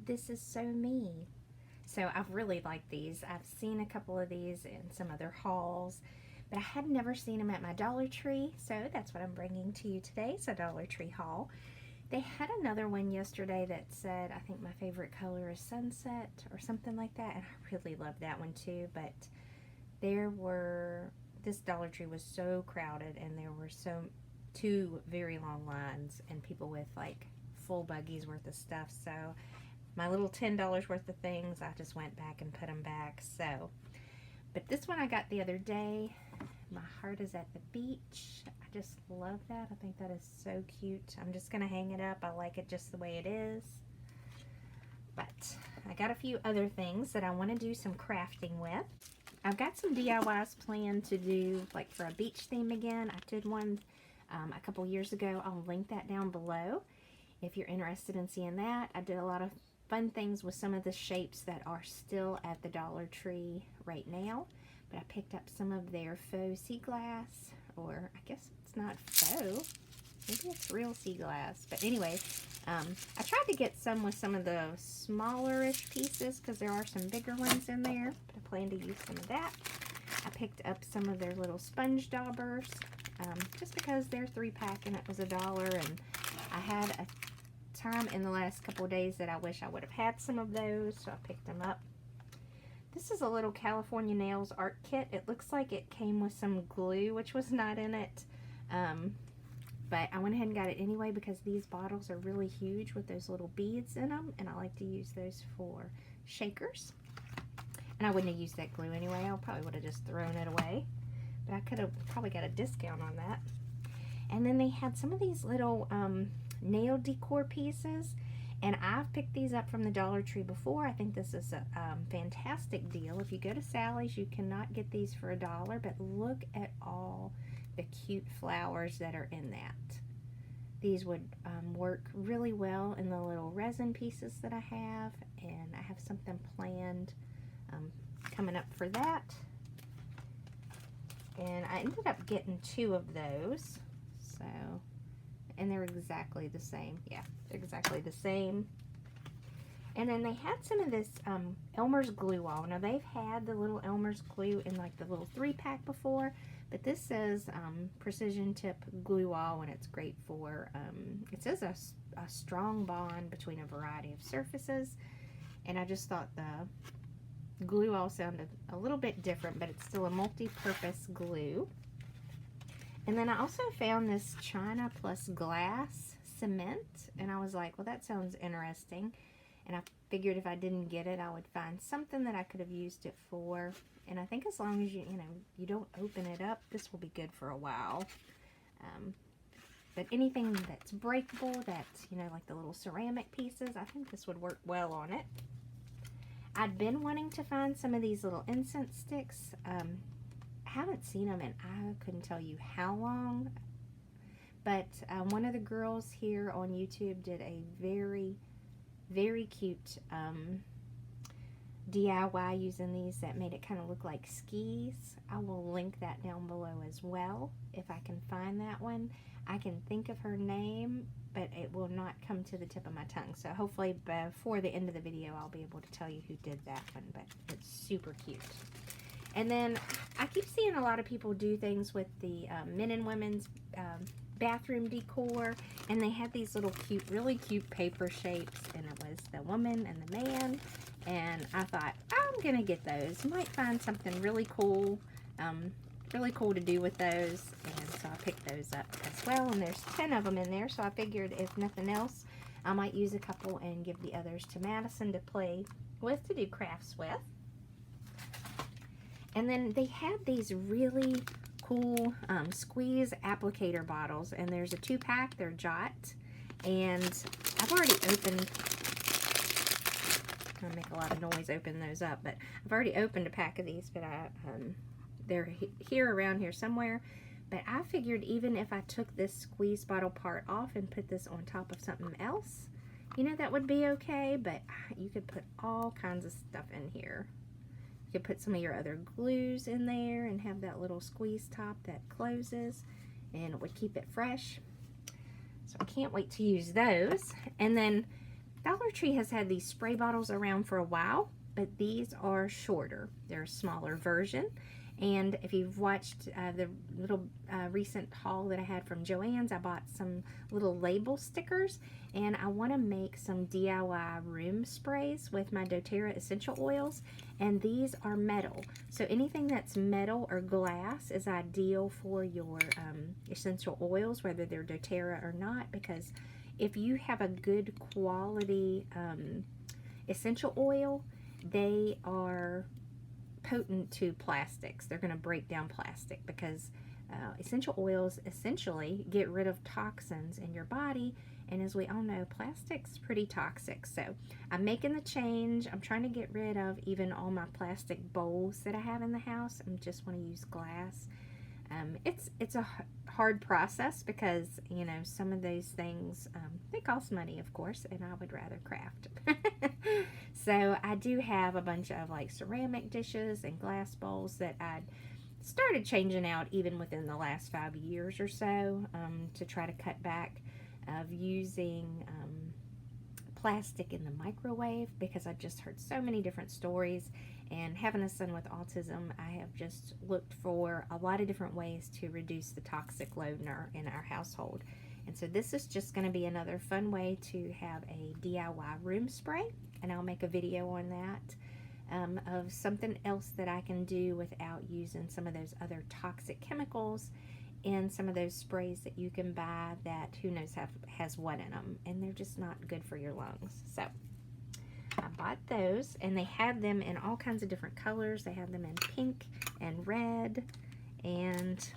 this is so me. So I've really liked these. I've seen a couple of these in some other hauls, but I had never seen them at my Dollar Tree, so that's what I'm bringing to you today. It's a Dollar Tree haul. They had another one yesterday that said, I think my favorite color is sunset or something like that, and I really love that one too, but this Dollar Tree was so crowded, and there were two very long lines and people with like full buggies worth of stuff. So my little $10 worth of things, I just went back and put them back. So, but this one I got the other day. My heart is at the beach. I just love that. I think that is so cute. I'm just gonna hang it up. I like it just the way it is. But I got a few other things that I want to do some crafting with. I've got some DIYs planned to do, like for a beach theme again. I did one a couple years ago. I'll link that down below if you're interested in seeing that. I did a lot of fun things with some of the shapes that are still at the Dollar Tree right now. But I picked up some of their faux sea glass, or I guess it's not faux. Maybe it's real sea glass. But anyway, I tried to get some with some of the smaller-ish pieces because there are some bigger ones in there. But I plan to use some of that. I picked up some of their little sponge daubers just because they're 3-pack and it was $1. And I had a time in the last couple of days that I wish I would have had some of those, so I picked them up. This is a little California Nails art kit. It looks like it came with some glue, which was not in it. But I went ahead and got it anyway because these bottles are really huge with those little beads in them, and I like to use those for shakers. And I wouldn't have used that glue anyway. I probably would have just thrown it away. But I could have probably got a discount on that. And then they had some of these little nail decor pieces. And I've picked these up from the Dollar Tree before. I think this is a fantastic deal. If you go to Sally's, you cannot get these for $1. But look at all the cute flowers that are in that. These would work really well in the little resin pieces that I have. And I have something planned coming up for that. And I ended up getting 2 of those. So, and they're exactly the same. Yeah, they're exactly the same. And then they had some of this Elmer's glue wall. Now they've had the little Elmer's glue in like the little 3-pack before, but this says precision tip glue wall, and it's great for, it says a strong bond between a variety of surfaces. And I just thought the glue wall sounded a little bit different, but it's still a multi-purpose glue. And then I also found this China plus glass cement, and I was like, well, that sounds interesting. And I figured if I didn't get it, I would find something that I could have used it for. And I think as long as you don't open it up, this will be good for a while. But anything that's breakable, that's, like the little ceramic pieces, I think this would work well on it. I'd been wanting to find some of these little incense sticks. I haven't seen them in I couldn't tell you how long, but one of the girls here on YouTube did a very, very cute DIY using these that made it kind of look like skis. I will link that down below as well if I can find that one. I can think of her name, but it will not come to the tip of my tongue. So hopefully before the end of the video I'll be able to tell you who did that one, but it's super cute. And then I keep seeing a lot of people do things with the men and women's bathroom decor, and they had these little cute, really cute paper shapes, and it was the woman and the man, and I thought, I'm gonna get those. You might find something really cool to do with those, and so I picked those up as well, and there's 10 of them in there, so I figured if nothing else, I might use a couple and give the others to Madison to play with, to do crafts with. And then they had these really cool squeeze applicator bottles, and there's a 2-pack. They're Jot, and I've already opened, I'm gonna make a lot of noise opening those up, but I've already opened a pack of these, but they're here around here somewhere. But I figured even if I took this squeeze bottle part off and put this on top of something else, that would be okay. But you could put all kinds of stuff in here. You could put some of your other glues in there and have that little squeeze top that closes, and it would keep it fresh. So I can't wait to use those. And then Dollar Tree has had these spray bottles around for a while, but these are shorter. They're a smaller version. And if you've watched the little recent haul that I had from Joann's, I bought some little label stickers, and I want to make some DIY room sprays with my doTERRA essential oils, and these are metal. So anything that's metal or glass is ideal for your essential oils, whether they're doTERRA or not, because if you have a good quality essential oil, they are potent to plastics. They're going to break down plastic because essential oils essentially get rid of toxins in your body, and as we all know, plastic's pretty toxic. So I'm making the change. I'm trying to get rid of even all my plastic bowls that I have in the house and just want to use glass. It's a hard process because, you know, some of those things, they cost money, of course, and I would rather craft. So I do have a bunch of like ceramic dishes and glass bowls that I started changing out even within the last 5 years or so, to try to cut back of using plastic in the microwave, because I've just heard so many different stories. And having a son with autism, I have just looked for a lot of different ways to reduce the toxic load in our household. And so this is just going to be another fun way to have a DIY room spray, and I'll make a video on that, of something else that I can do without using some of those other toxic chemicals and some of those sprays that you can buy that who knows has what in them, and they're just not good for your lungs. So I bought those, and they had them in all kinds of different colors. They had them in pink and red, and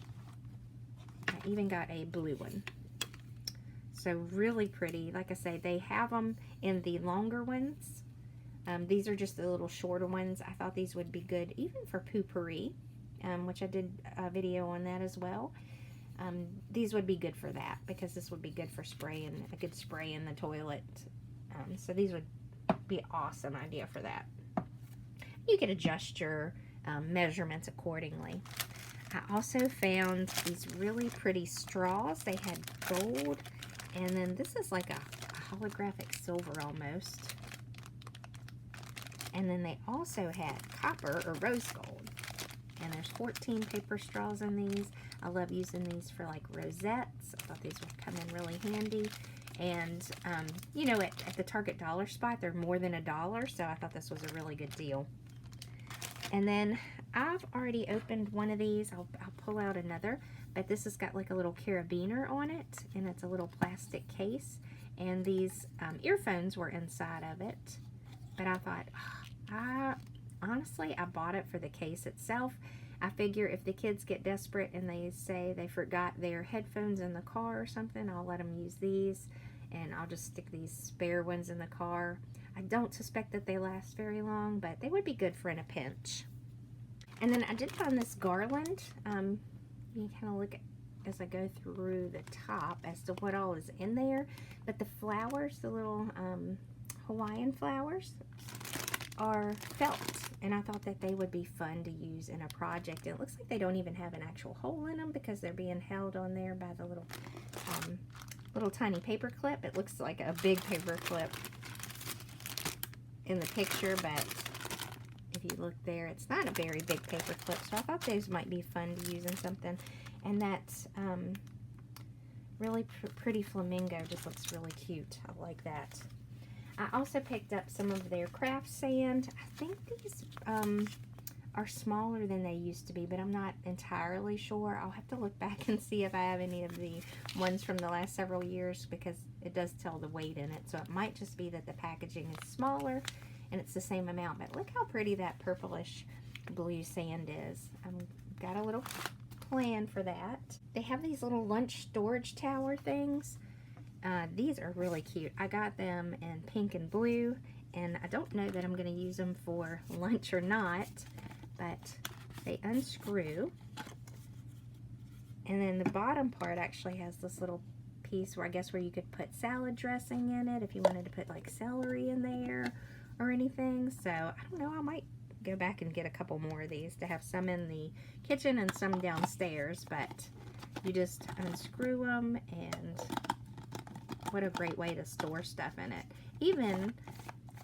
I even got a blue one. So really pretty. Like I say, they have them in the longer ones. These are just the little shorter ones. I thought these would be good even for Poo-Pourri, which I did a video on that as well. These would be good for that, because this would be good for spraying, a good spray in the toilet. So these would be an awesome idea for that. You can adjust your measurements accordingly. I also found these really pretty straws. They had gold, and then this is like a holographic silver almost. And then they also had copper or rose gold. And there's 14 paper straws in these. I love using these for like rosettes. I thought these would come in really handy. And, you know, at the Target dollar spot, they're more than $1, so I thought this was a really good deal. And then I've already opened one of these. I'll pull out another, but this has got like a little carabiner on it, and it's a little plastic case. And these earphones were inside of it, but I thought, honestly, I bought it for the case itself. I figure if the kids get desperate and they say they forgot their headphones in the car or something, I'll let them use these, and I'll just stick these spare ones in the car. I don't suspect that they last very long, but they would be good for in a pinch. And then I did find this garland. You kind of look at, as I go through the top as to what all is in there, but the flowers, the little Hawaiian flowers, are felt, and I thought that they would be fun to use in a project. And it looks like they don't even have an actual hole in them because they're being held on there by the little tiny paper clip. It looks like a big paper clip in the picture, but if you look there, it's not a very big paper clip, so I thought those might be fun to use in something. And that's really pretty flamingo, just looks really cute. I like that. I also picked up some of their craft sand. I think these are smaller than they used to be, but I'm not entirely sure. I'll have to look back and see if I have any of the ones from the last several years, because it does tell the weight in it. So it might just be that the packaging is smaller and it's the same amount. But look how pretty that purplish blue sand is. I've got a little plan for that. They have these little lunch storage tower things. These are really cute. I got them in pink and blue, and I don't know that I'm going to use them for lunch or not, but they unscrew, and then the bottom part actually has this little piece where I guess where you could put salad dressing in it if you wanted to put like celery in there or anything. So I don't know, I might go back and get a couple more of these to have some in the kitchen and some downstairs, but you just unscrew them, and what a great way to store stuff in it. even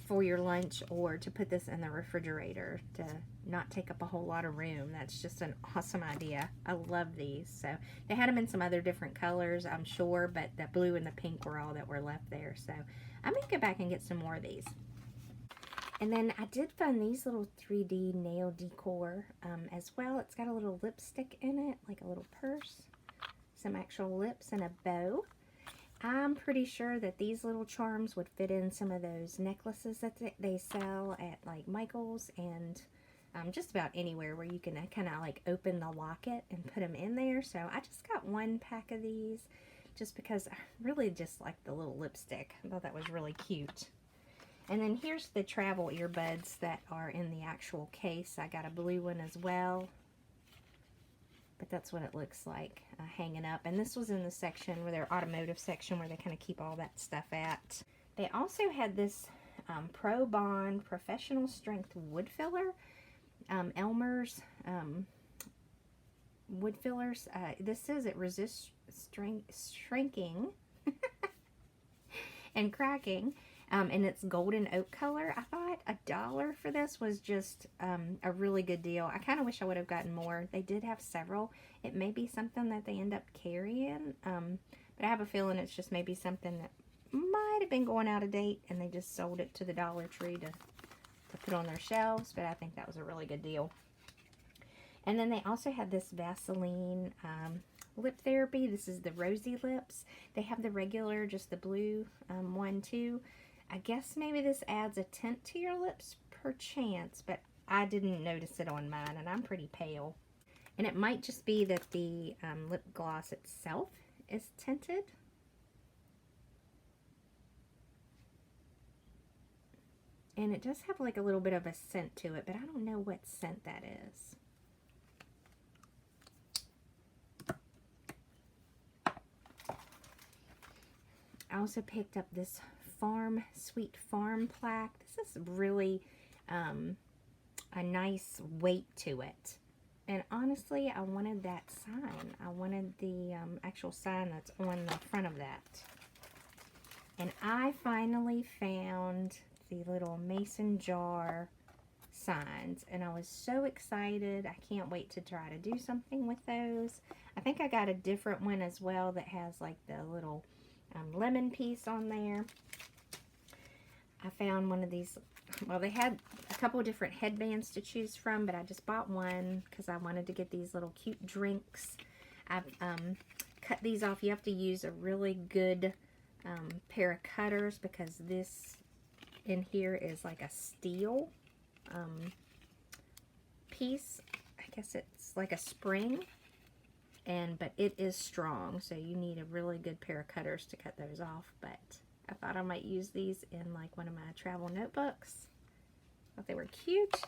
for your lunch, or to put this in the refrigerator to not take up a whole lot of room. That's just an awesome idea. I love these. So they had them in some other different colors, I'm sure, but the blue and the pink were all that were left there. So I'm gonna go back and get some more of these. And then I did find these little 3D nail decor as well. It's got a little lipstick in it, like a little purse, some actual lips, and a bow. I'm pretty sure that these little charms would fit in some of those necklaces that they sell at like Michael's and just about anywhere where you can kind of like open the locket and put them in there. So I just got one pack of these just because I really just like the little lipstick. I thought that was really cute. And then here's the travel earbuds that are in the actual case. I got a blue one as well. But that's what it looks like hanging up. And this was in the section where their automotive section where they kind of keep all that stuff at. They also had this Pro Bond Professional Strength Wood Filler. Elmer's wood fillers. This says it resists shrinking and cracking. And it's golden oak color. I thought $1 for this was just a really good deal. I kind of wish I would have gotten more. They did have several. It may be something that they end up carrying, but I have a feeling it's just maybe something that might have been going out of date and they just sold it to the Dollar Tree to put on their shelves, but I think that was a really good deal. And then they also had this Vaseline lip therapy. This is the Rosy Lips. They have the regular, just the blue one too. I guess maybe this adds a tint to your lips per chance, but I didn't notice it on mine, and I'm pretty pale. And it might just be that the lip gloss itself is tinted. And it does have like a little bit of a scent to it, but I don't know what scent that is. I also picked up this Sweet Farm plaque. This is really a nice weight to it. And honestly, I wanted that sign. I wanted the actual sign that's on the front of that. And I finally found the little mason jar signs. And I was so excited. I can't wait to try to do something with those. I think I got a different one as well that has like the little lemon piece on there. I found one of these, well, they had a couple of different headbands to choose from, but I just bought one because I wanted to get these little cute drinks. I've cut these off. You have to use a really good pair of cutters because this in here is like a steel piece. I guess it's like a spring, but it is strong, so you need a really good pair of cutters to cut those off. But I thought I might use these in like one of my travel notebooks. Thought they were cute.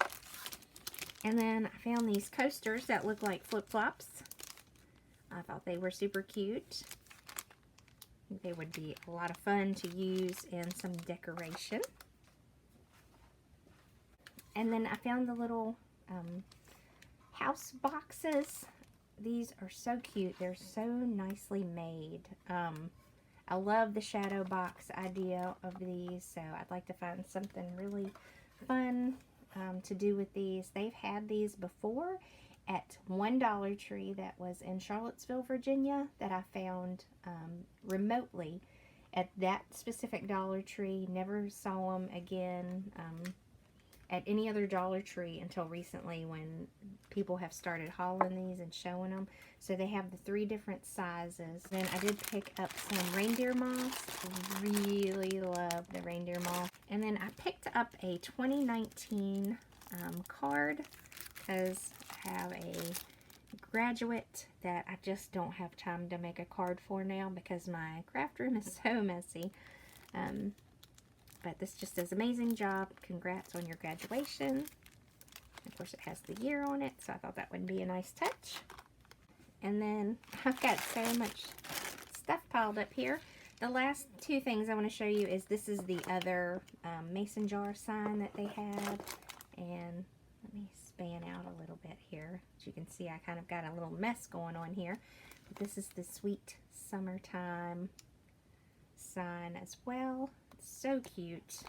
And then I found these coasters that look like flip-flops. I thought they were super cute. I think they would be a lot of fun to use in some decoration. And then I found the little house boxes. These are so cute. They're so nicely made. I love the shadow box idea of these, so I'd like to find something really fun to do with these. They've had these before at one Dollar Tree that was in Charlottesville, Virginia, that I found remotely at that specific Dollar Tree. Never saw them again at any other Dollar Tree until recently when people have started hauling these and showing them. So they have the 3 different sizes. Then I did pick up some reindeer moss. Really love the reindeer moss. And then I picked up a 2019 card because I have a graduate that I just don't have time to make a card for now because my craft room is so messy. But this just does an amazing job. Congrats on your graduation. Of course, it has the year on it, so I thought that would be a nice touch. And then I've got so much stuff piled up here. The last 2 things I want to show you is this is the other mason jar sign that they had. And let me span out a little bit here. As you can see, I kind of got a little mess going on here. But this is the Sweet Summertime sign as well. So cute.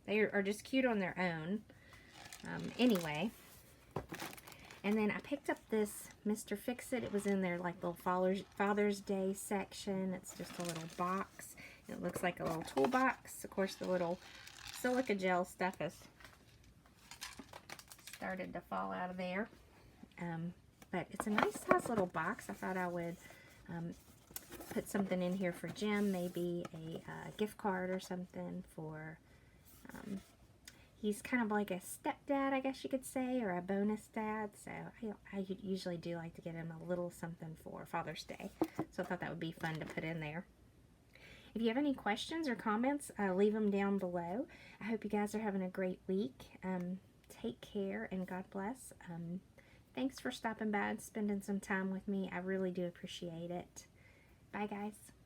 They are just cute on their own. Anyway. And then I picked up this Mr. Fix-It. It was in their like little Father's Day section. It's just a little box. It looks like a little toolbox. Of course, the little silica gel stuff has started to fall out of there. But it's a nice size little box. I thought I would put something in here for Jim. Maybe a gift card or something for... he's kind of like a stepdad, I guess you could say, or a bonus dad. So I usually do like to get him a little something for Father's Day. So I thought that would be fun to put in there. If you have any questions or comments, leave them down below. I hope you guys are having a great week. Take care and God bless. Thanks for stopping by and spending some time with me. I really do appreciate it. Bye, guys.